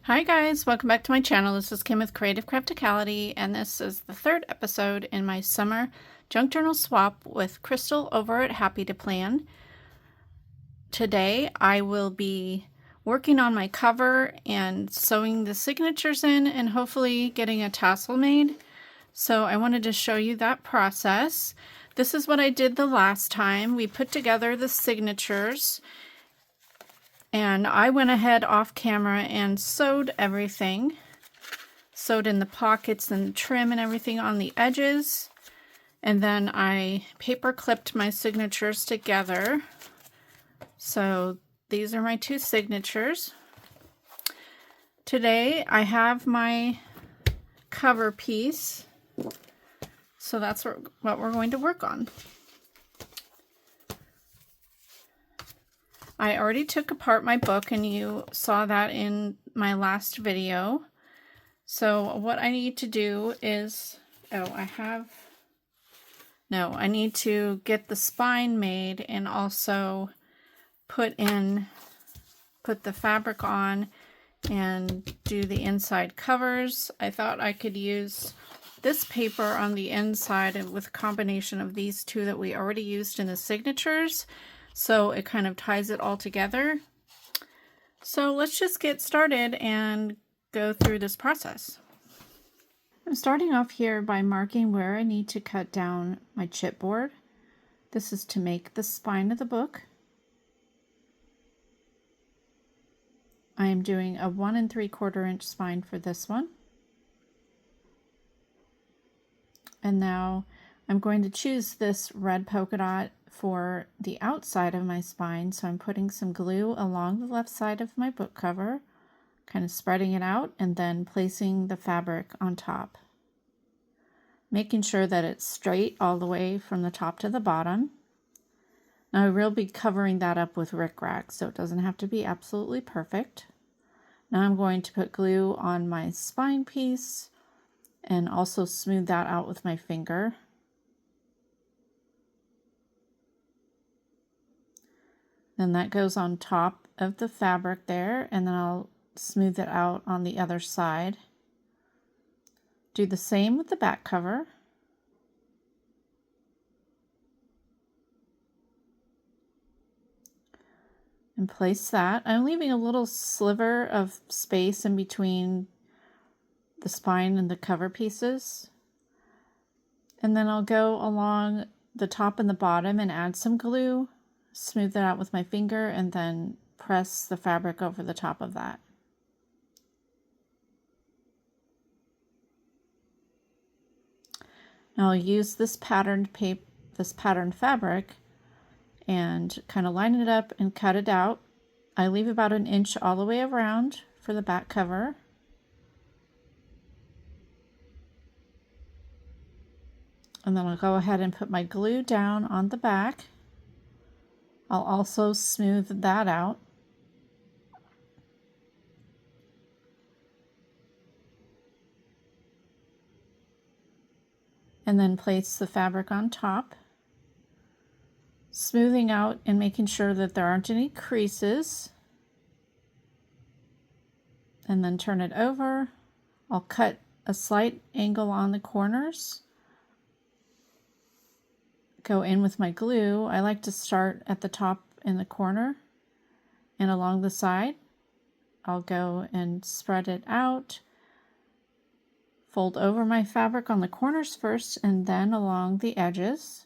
Hi guys, welcome back to my channel. This is Kim with Creative Crafticality, and this is the third episode in my summer junk journal swap with Crystal over at Happy2Plan. Today I will be working on my cover and sewing the signatures in and hopefully getting a tassel made. So I wanted to show you that process. This is what I did the last time. We put together the signatures. And I went ahead off camera and sewed everything. Sewed in the pockets and the trim and everything on the edges. And then I paper clipped my signatures together. So these are my two signatures. Today I have my cover piece. So that's what we're going to work on. I already took apart my book and you saw that in my last video. So what I need to do is, I need to get the spine made and also put the fabric on and do the inside covers. I thought I could use this paper on the inside with a combination of these two that we already used in the signatures. So it kind of ties it all together. So let's just get started and go through this process. I'm starting off here by marking where I need to cut down my chipboard. This is to make the spine of the book. I am doing a 1 3/4 inch spine for this one. And now I'm going to choose this red polka dot for the outside of my spine, so I'm putting some glue along the left side of my book cover, kind of spreading it out, and then placing the fabric on top. Making sure that it's straight all the way from the top to the bottom. Now I will be covering that up with rickrack, so it doesn't have to be absolutely perfect. Now I'm going to put glue on my spine piece and also smooth that out with my finger. Then that goes on top of the fabric there, and then I'll smooth it out on the other side. Do the same with the back cover. And place that. I'm leaving a little sliver of space in between the spine and the cover pieces. And then I'll go along the top and the bottom and add some glue. Smooth it out with my finger and then press the fabric over the top of that. Now I'll use this patterned fabric and kind of line it up and cut it out. I leave about 1 inch all the way around for the back cover. And then I'll go ahead and put my glue down on the back. I'll also smooth that out. And then place the fabric on top. Smoothing out and making sure that there aren't any creases. And then turn it over. I'll cut a slight angle on the corners. Go in with my glue. I like to start at the top in the corner and along the side. I'll go and spread it out. Fold over my fabric on the corners first and then along the edges.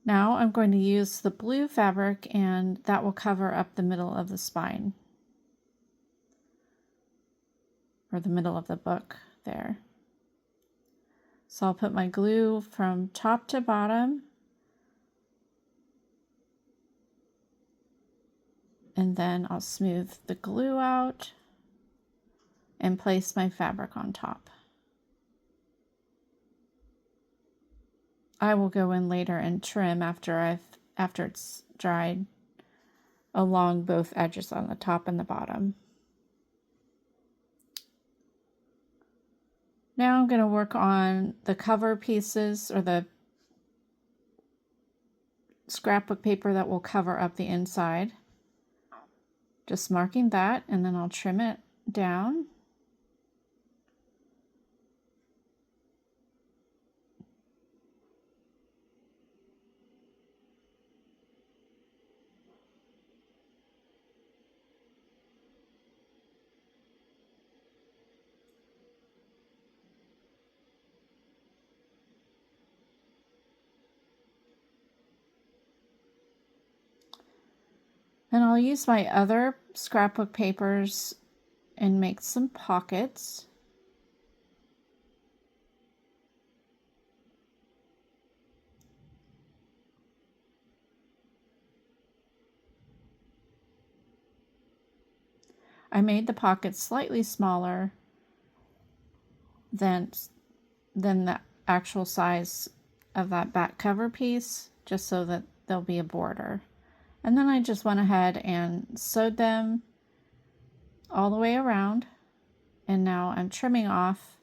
Now I'm going to use the blue fabric and that will cover up the middle of the spine. Or the middle of the book there. So I'll put my glue from top to bottom. And then I'll smooth the glue out and place my fabric on top. I will go in later and trim after it's dried along both edges on the top and the bottom. Now I'm going to work on the cover pieces, or the scrapbook paper that will cover up the inside. Just marking that, and then I'll trim it down. And I'll use my other scrapbook papers and make some pockets. I made the pockets slightly smaller than the actual size of that back cover piece, just so that there'll be a border. And then I just went ahead and sewed them all the way around, and now I'm trimming off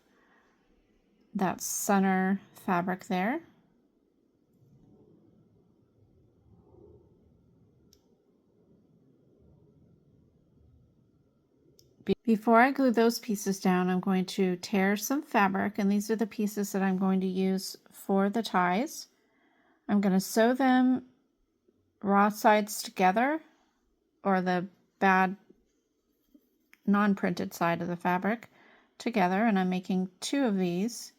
that center fabric there. Before I glue those pieces down, I'm going to tear some fabric, and these are the pieces that I'm going to use for the ties. I'm going to sew them raw sides together, or the bad non-printed side of the fabric together, and I'm making 2 of these,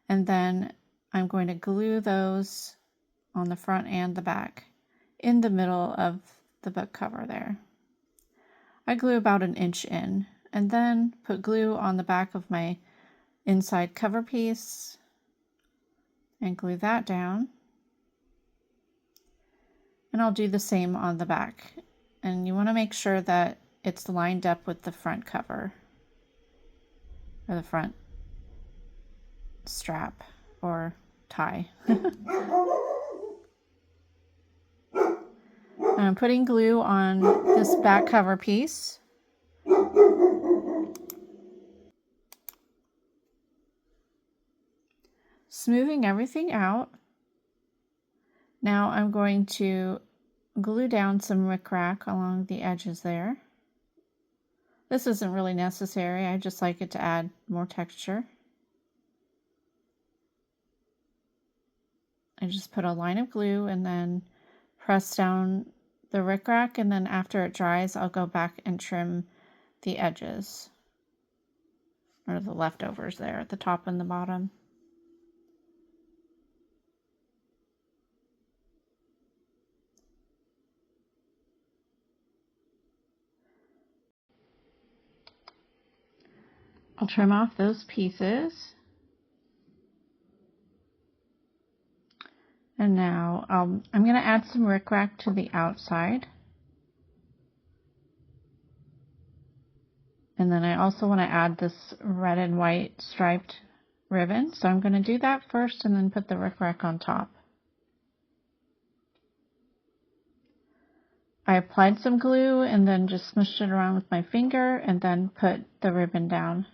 and then I'm going to glue those on the front and the back in the middle of the book cover there. I glue about 1 inch in, and then put glue on the back of my inside cover piece and glue that down. And I'll do the same on the back. And you want to make sure that it's lined up with the front cover, or the front strap or tie. I'm putting glue on this back cover piece. Smoothing everything out. Now I'm going to glue down some rickrack along the edges there. This isn't really necessary, I just like it to add more texture. I just put a line of glue and then press down the rickrack, and then after it dries I'll go back and trim the edges, or the leftovers there at the top and the bottom. I'll trim off those pieces. And now I'm going to add some rickrack to the outside. And then I also want to add this red and white striped ribbon. So I'm going to do that first and then put the rickrack on top. I applied some glue and then just smushed it around with my finger and then put the ribbon down.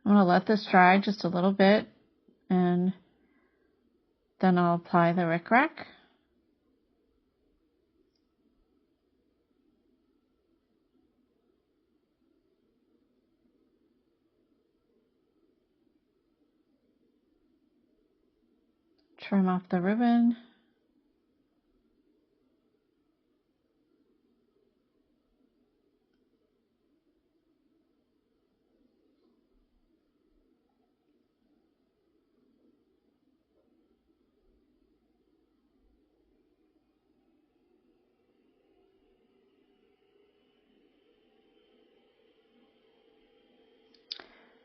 I'm going to let this dry just a little bit, and then I'll apply the rickrack. Trim off the ribbon.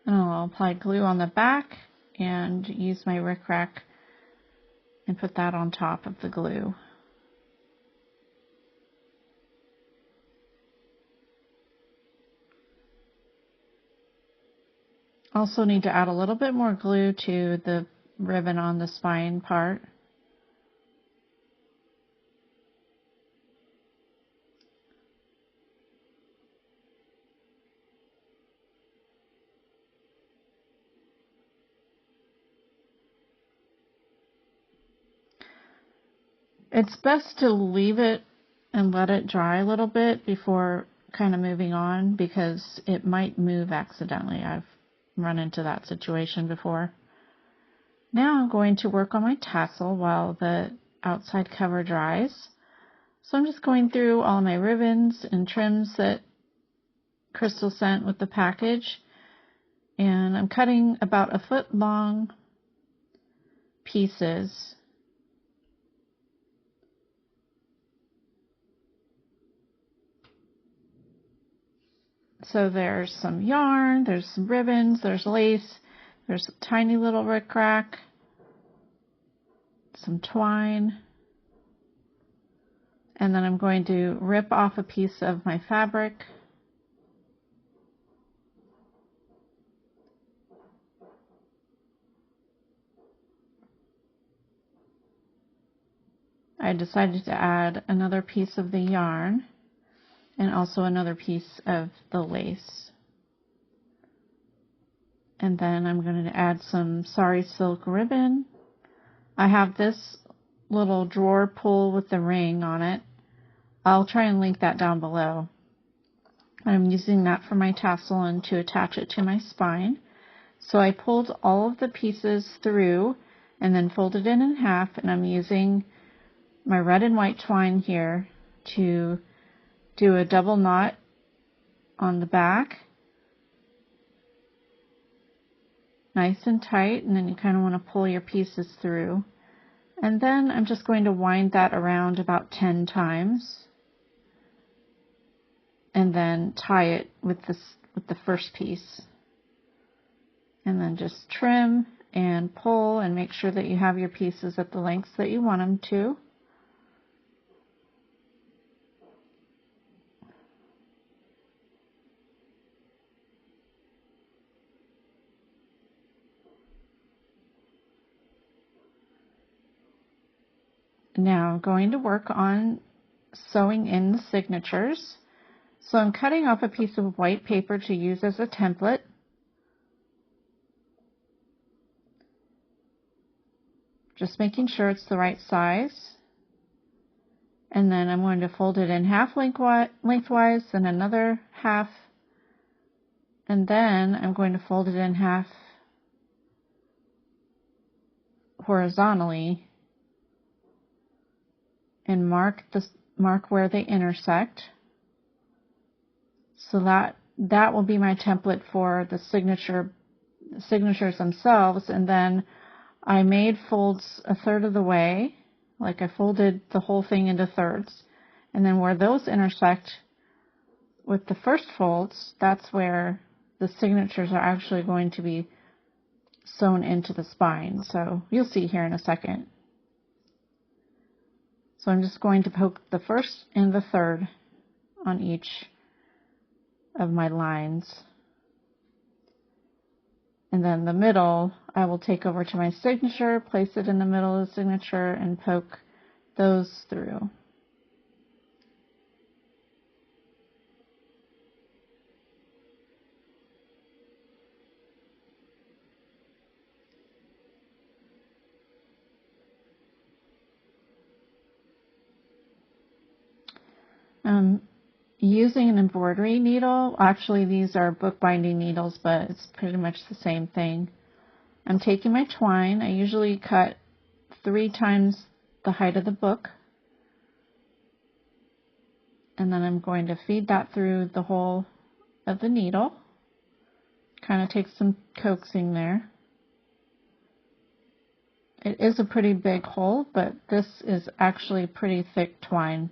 And I'll apply glue on the back and use my rickrack and put that on top of the glue. Also need to add a little bit more glue to the ribbon on the spine part. It's best to leave it and let it dry a little bit before kind of moving on, because it might move accidentally. I've run into that situation before. Now I'm going to work on my tassel while the outside cover dries. So I'm just going through all my ribbons and trims that Crystal sent with the package, and I'm cutting about 1 foot long pieces. So there's some yarn, there's some ribbons, there's lace, there's a tiny little rickrack, some twine, and then I'm going to rip off a piece of my fabric. I decided to add another piece of the yarn and also another piece of the lace. And then I'm going to add some sari silk ribbon. I have this little drawer pull with the ring on it. I'll try and link that down below. I'm using that for my tassel and to attach it to my spine. So I pulled all of the pieces through and then folded it in half, and I'm using my red and white twine here to do a double knot on the back, nice and tight, and then you kind of want to pull your pieces through. And then I'm just going to wind that around about 10 times and then tie it with the first piece. And then just trim and pull and make sure that you have your pieces at the lengths that you want them to. Now I'm going to work on sewing in the signatures. So I'm cutting off a piece of white paper to use as a template. Just making sure it's the right size. And then I'm going to fold it in half lengthwise and another half. And then I'm going to fold it in half horizontally and mark where they intersect. So that will be my template for the signatures themselves. And then I made folds 1/3 of the way, like I folded the whole thing into thirds. And then where those intersect with the first folds, that's where the signatures are actually going to be sewn into the spine. So you'll see here in a second. So I'm just going to poke the first and the third on each of my lines. And then the middle, I will take over to my signature, place it in the middle of the signature, and poke those through. Using an embroidery needle, actually these are bookbinding needles, but it's pretty much the same thing. I'm taking my twine. I usually cut 3 times the height of the book. And then I'm going to feed that through the hole of the needle. Kind of take some coaxing there. It is a pretty big hole, but this is actually pretty thick twine.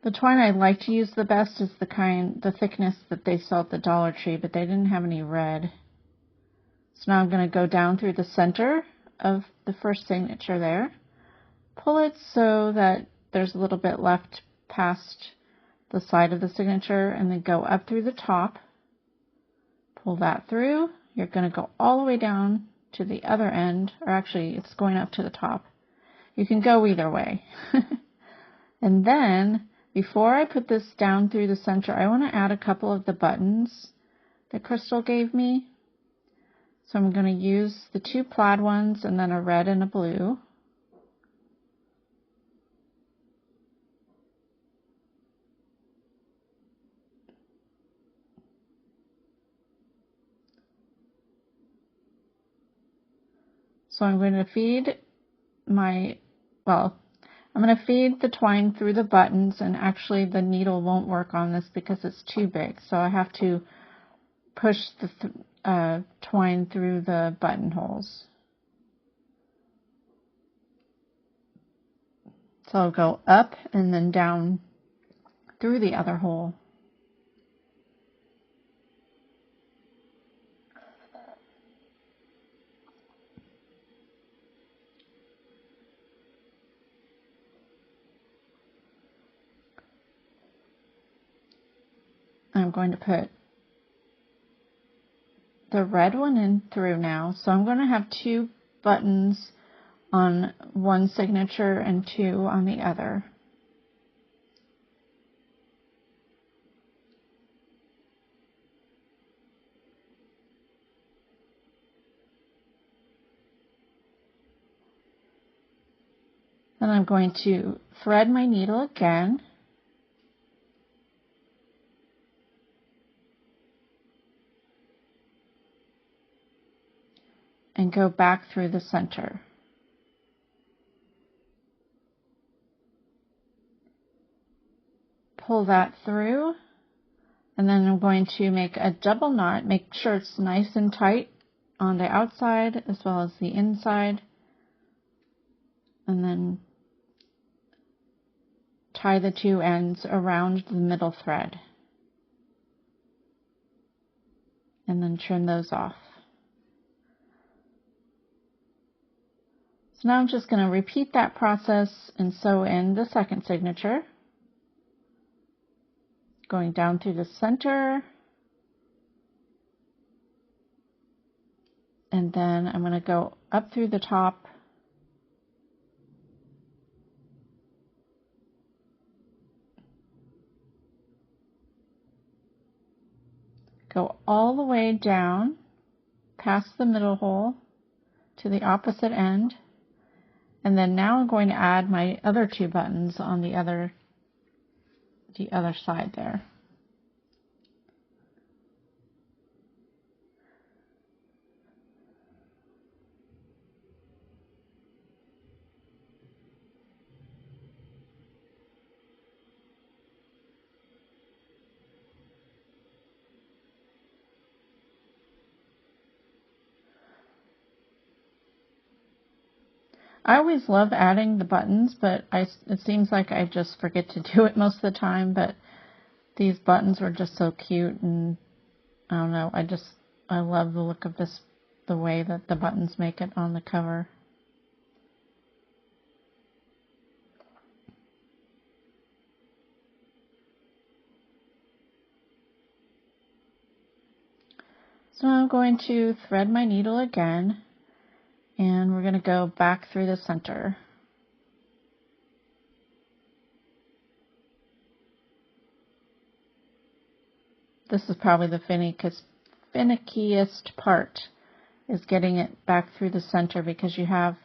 The twine I like to use the best is the thickness that they sell at the Dollar Tree, but they didn't have any red. So now I'm going to go down through the center of the first signature there. Pull it so that there's a little bit left past the side of the signature, and then go up through the top. Pull that through. You're going to go all the way down to the other end, or actually it's going up to the top. You can go either way. And then before I put this down through the center, I want to add a couple of the buttons that Crystal gave me. So I'm going to use the 2 plaid ones and then a red and a blue. So I'm going to feed I'm going to feed the twine through the buttons, and actually the needle won't work on this because it's too big. So I have to push the twine through the buttonholes. So I'll go up and then down through the other hole. I'm going to put the red one in through now. So I'm going to have 2 buttons on one signature and 2 on the other. Then I'm going to thread my needle again. And go back through the center. Pull that through, and then I'm going to make a double knot. Make sure it's nice and tight on the outside as well as the inside, and then tie the 2 ends around the middle thread, and then trim those off. So now I'm just going to repeat that process and sew in the second signature, going down through the center, and then I'm going to go up through the top, go all the way down past the middle hole to the opposite end, and then now I'm going to add my other 2 buttons on the other side there. I always love adding the buttons, but it seems like I just forget to do it most of the time, but these buttons were just so cute, and I don't know, I love the look of this, the way that the buttons make it on the cover. So I'm going to thread my needle again, and we're going to go back through the center. This is probably the finickiest part, is getting it back through the center, because you have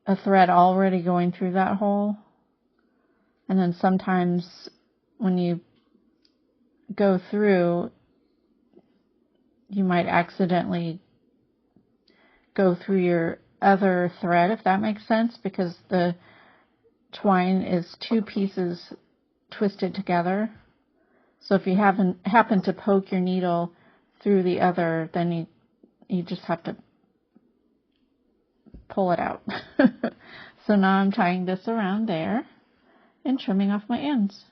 a thread already going through that hole. And then sometimes when you go through, you might accidentally go through your other thread, if that makes sense, because the twine is 2 pieces twisted together. So if you happen to poke your needle through the other, then you just have to pull it out. So now I'm tying this around there and trimming off my ends.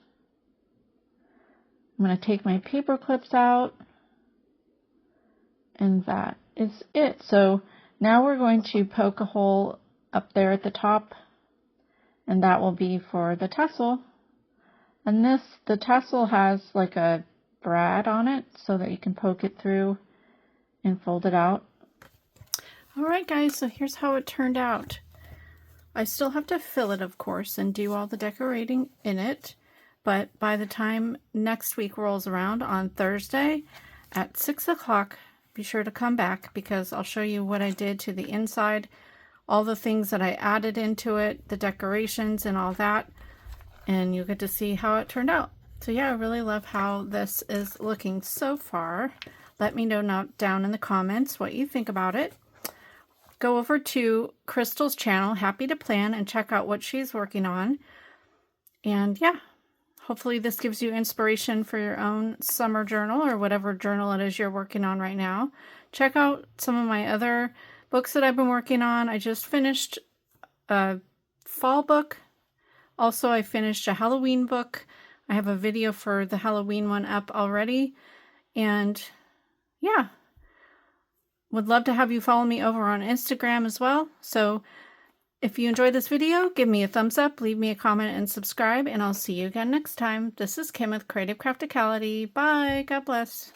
I'm going to take my paper clips out, and that is it. So now we're going to poke a hole up there at the top, and that will be for the tassel. And the tassel has like a brad on it so that you can poke it through and fold it out. Alright guys, so here's how it turned out. I still have to fill it, of course, and do all the decorating in it, but by the time next week rolls around on Thursday at 6 o'clock, be sure to come back because I'll show you what I did to the inside, all the things that I added into it, the decorations and all that, and you'll get to see how it turned out. So yeah, I really love how this is looking so far. Let me know down in the comments what you think about it. Go over to Crystal's channel, Happy2Plan, and check out what she's working on. And yeah, hopefully this gives you inspiration for your own summer journal or whatever journal it is you're working on right now. Check out some of my other books that I've been working on. I just finished a fall book. Also, I finished a Halloween book. I have a video for the Halloween one up already. And yeah, would love to have you follow me over on Instagram as well. So if you enjoyed this video, give me a thumbs up, leave me a comment, and subscribe, and I'll see you again next time. This is Kim with Creative Crafticality. Bye. God bless.